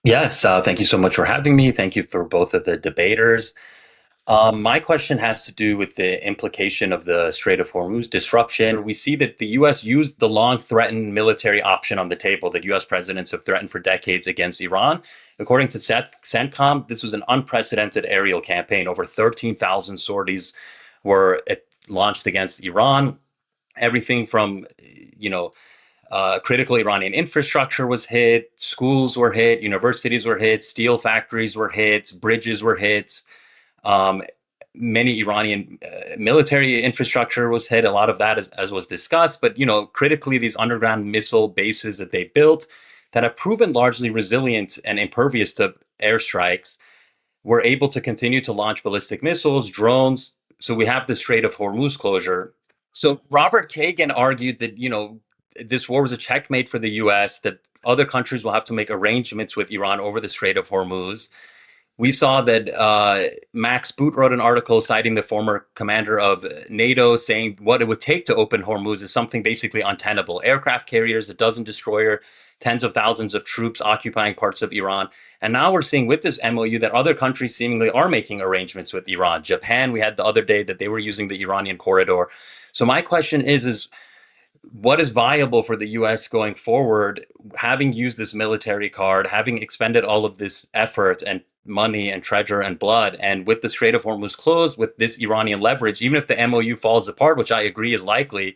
Yes, thank you so much for having me. Thank you for both of the debaters. My question has to do with the implication of the Strait of Hormuz disruption. We see that the U.S. used the long-threatened military option on the table that U.S. presidents have threatened for decades against Iran. According to CENTCOM, this was an unprecedented aerial campaign. Over 13,000 sorties were launched against Iran. Everything from, critical Iranian infrastructure was hit, schools were hit, universities were hit, steel factories were hit, bridges were hit. Many Iranian military infrastructure was hit, a lot of that as was discussed. But, critically, these underground missile bases that they built that have proven largely resilient and impervious to airstrikes were able to continue to launch ballistic missiles, drones. So we have the Strait of Hormuz closure. So Robert Kagan argued that, this war was a checkmate for the U.S., that other countries will have to make arrangements with Iran over the Strait of Hormuz. We saw that Max Boot wrote an article citing the former commander of NATO, saying what it would take to open Hormuz is something basically untenable. Aircraft carriers, a dozen destroyer, tens of thousands of troops occupying parts of Iran. And now we're seeing with this MOU that other countries seemingly are making arrangements with Iran. Japan, we had the other day that they were using the Iranian corridor. So my question is what is viable for the U.S. going forward, having used this military card, having expended all of this effort and money and treasure and blood, and with the Strait of Hormuz closed, with this Iranian leverage, even if the MOU falls apart, which I agree is likely,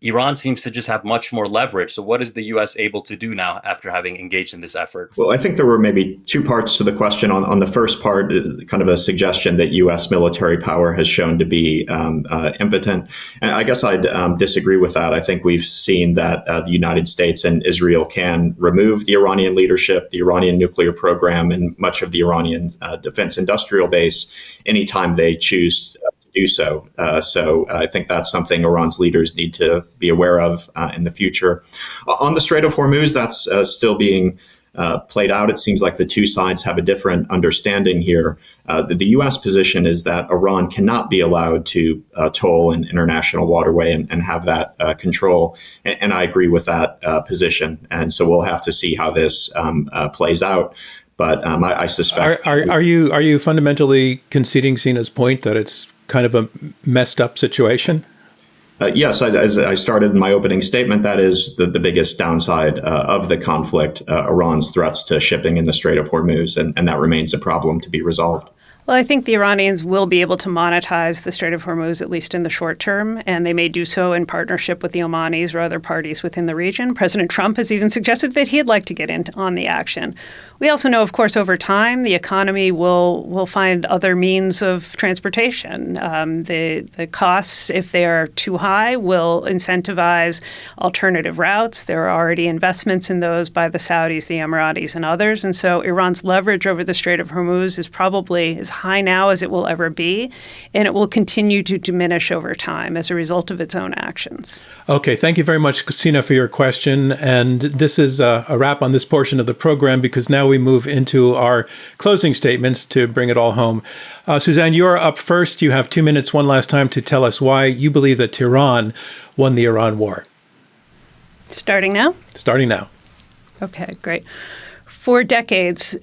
Iran seems to just have much more leverage. So what is the U.S. able to do now after having engaged in this effort? Well, I think there were maybe two parts to the question. On the first part, kind of a suggestion that U.S. military power has shown to be impotent. And I guess I'd disagree with that. I think we've seen that the United States and Israel can remove the Iranian leadership, the Iranian nuclear program, and much of the Iranian defense industrial base anytime they choose do so. So I think that's something Iran's leaders need to be aware of in the future. On the Strait of Hormuz, that's still being played out. It seems like the two sides have a different understanding here. The U.S. position is that Iran cannot be allowed to toll an international waterway and have that control. And I agree with that position. And so we'll have to see how this plays out. But I suspect. Are you fundamentally conceding Sina's point that it's kind of a messed up situation? Yes, as I started in my opening statement, that is the biggest downside of the conflict, Iran's threats to shipping in the Strait of Hormuz, and that remains a problem to be resolved. Well, I think the Iranians will be able to monetize the Strait of Hormuz, at least in the short term, and they may do so in partnership with the Omanis or other parties within the region. President Trump has even suggested that he'd like to get in on the action. We also know, of course, over time, the economy will find other means of transportation. The costs, if they are too high, will incentivize alternative routes. There are already investments in those by the Saudis, the Emiratis, and others. And so Iran's leverage over the Strait of Hormuz is probably as high now as it will ever be, and it will continue to diminish over time as a result of its own actions. Okay, thank you very much, Sina, for your question. And this is a wrap on this portion of the program, because now we move into our closing statements to bring it all home. Suzanne, you're up first. You have 2 minutes one last time to tell us why you believe that Tehran won the Iran war. Starting now? Starting now. Okay, great. For decades,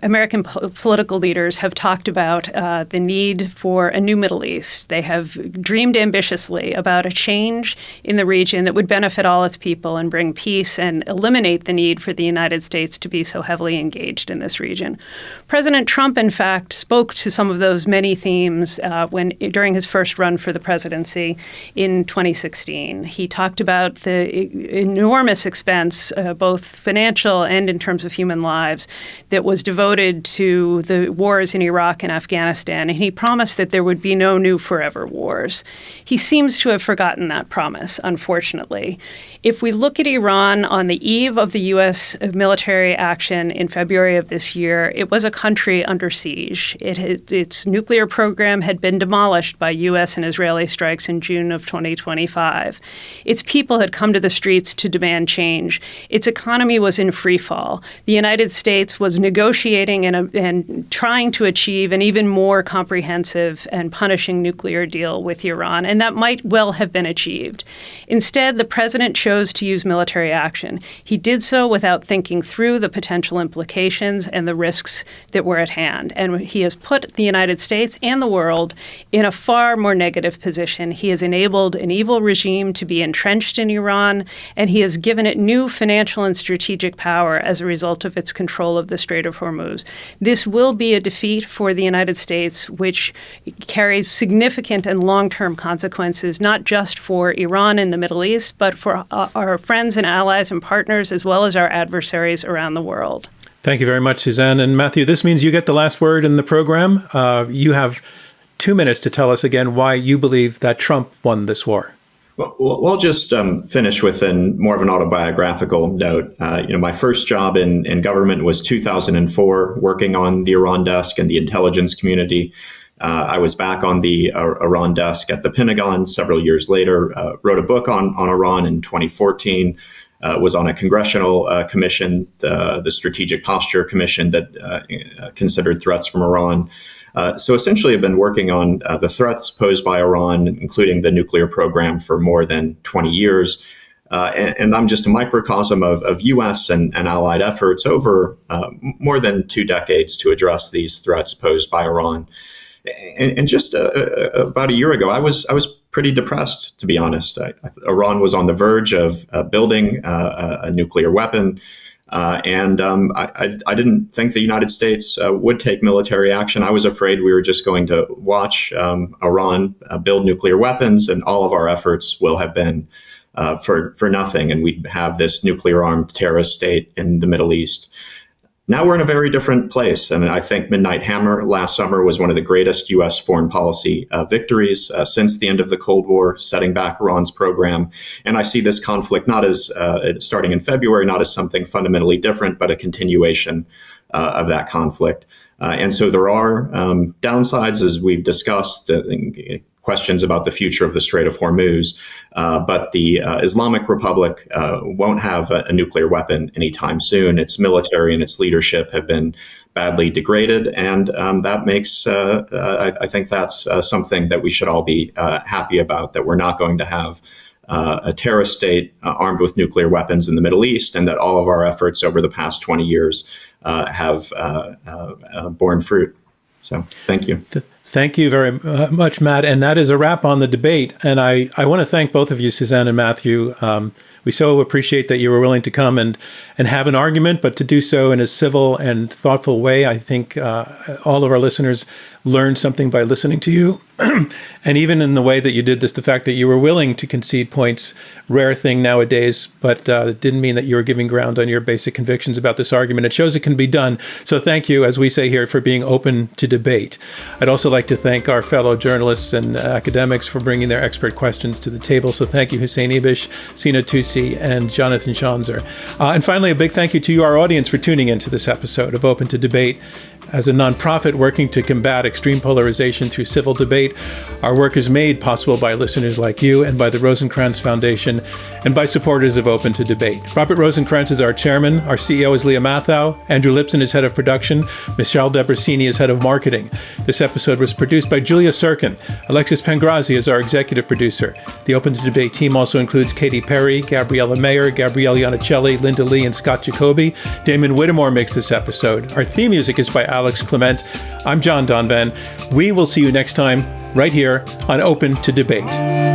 American political leaders have talked about the need for a new Middle East. They have dreamed ambitiously about a change in the region that would benefit all its people and bring peace and eliminate the need for the United States to be so heavily engaged in this region. President Trump, in fact, spoke to some of those many themes during his first run for the presidency in 2016. He talked about the enormous expense, both financial and in terms of human lives, that was devoted to the wars in Iraq and Afghanistan, and he promised that there would be no new forever wars. He seems to have forgotten that promise, unfortunately. If we look at Iran on the eve of the U.S. military action in February of this year, it was a country under siege. Its nuclear program had been demolished by U.S. and Israeli strikes in June of 2025. Its people had come to the streets to demand change. Its economy was in free fall. The United States was negotiating and trying to achieve an even more comprehensive and punishing nuclear deal with Iran, and that might well have been achieved. Instead, the president chose to use military action. He did so without thinking through the potential implications and the risks that were at hand. And he has put the United States and the world in a far more negative position. He has enabled an evil regime to be entrenched in Iran, and he has given it new financial and strategic power as a result of its control of the Strait of Hormuz. This will be a defeat for the United States, which carries significant and long-term consequences, not just for Iran in the Middle East, but for our friends and allies and partners, as well as our adversaries around the world. Thank you very much, Suzanne. And Matthew, this means you get the last word in the program. You have 2 minutes to tell us again why you believe that Trump won this war. Well, I'll just finish with more of an autobiographical note. My first job in government was 2004, working on the Iran desk and the intelligence community. I was back on the Iran desk at the Pentagon several years later, wrote a book on Iran in 2014, was on a congressional commission, the Strategic Posture Commission that considered threats from Iran. So essentially, I've been working on the threats posed by Iran, including the nuclear program, for more than 20 years. And I'm just a microcosm of U.S. and allied efforts over more than 2 decades to address these threats posed by Iran. And just about a year ago, I was pretty depressed, to be honest. Iran was on the verge of building a nuclear weapon. And I didn't think the United States would take military action. I was afraid we were just going to watch Iran build nuclear weapons, and all of our efforts will have been for nothing. And we'd have this nuclear-armed terrorist state in the Middle East. Now we're in a very different place. I mean, I think Midnight Hammer last summer was one of the greatest U.S. foreign policy victories since the end of the Cold War, setting back Iran's program. And I see this conflict not as starting in February, not as something fundamentally different, but a continuation of that conflict. And so there are downsides, as we've discussed, questions about the future of the Strait of Hormuz. But the Islamic Republic won't have a nuclear weapon anytime soon. Its military and its leadership have been badly degraded. And that makes, I think that's something that we should all be happy about, that we're not going to have a terrorist state armed with nuclear weapons in the Middle East, and that all of our efforts over the past 20 years have borne fruit. So thank you. Thank you very much, Matt. And that is a wrap on the debate. And I want to thank both of you, Suzanne and Matthew. We so appreciate that you were willing to come and have an argument, but to do so in a civil and thoughtful way. I think all of our listeners learned something by listening to you. And even in the way that you did this, the fact that you were willing to concede points, rare thing nowadays, but it didn't mean that you were giving ground on your basic convictions about this argument. It shows it can be done. So thank you, as we say here, for being open to debate. I'd also like to thank our fellow journalists and academics for bringing their expert questions to the table. So thank you, Hussein Ibish, Sina Tusi, and Jonathan Schanzer. And finally, a big thank you to you, our audience, for tuning into this episode of Open to Debate. As a nonprofit working to combat extreme polarization through civil debate, our work is made possible by listeners like you and by the Rosencrantz Foundation and by supporters of Open to Debate. Robert Rosencrantz is our chairman. Our CEO is Leah Mathau. Andrew Lipson is head of production. Michelle Debrasini is head of marketing. This episode was produced by Julia Serkin. Alexis Pengrazi is our executive producer. The Open to Debate team also includes Katy Perry, Gabriella Mayer, Gabrielle Iannicelli, Linda Lee, and Scott Jacoby. Damon Whittemore makes this episode. Our theme music is by Alex Clement. I'm John Donvan. We will see you next time right here on Open to Debate.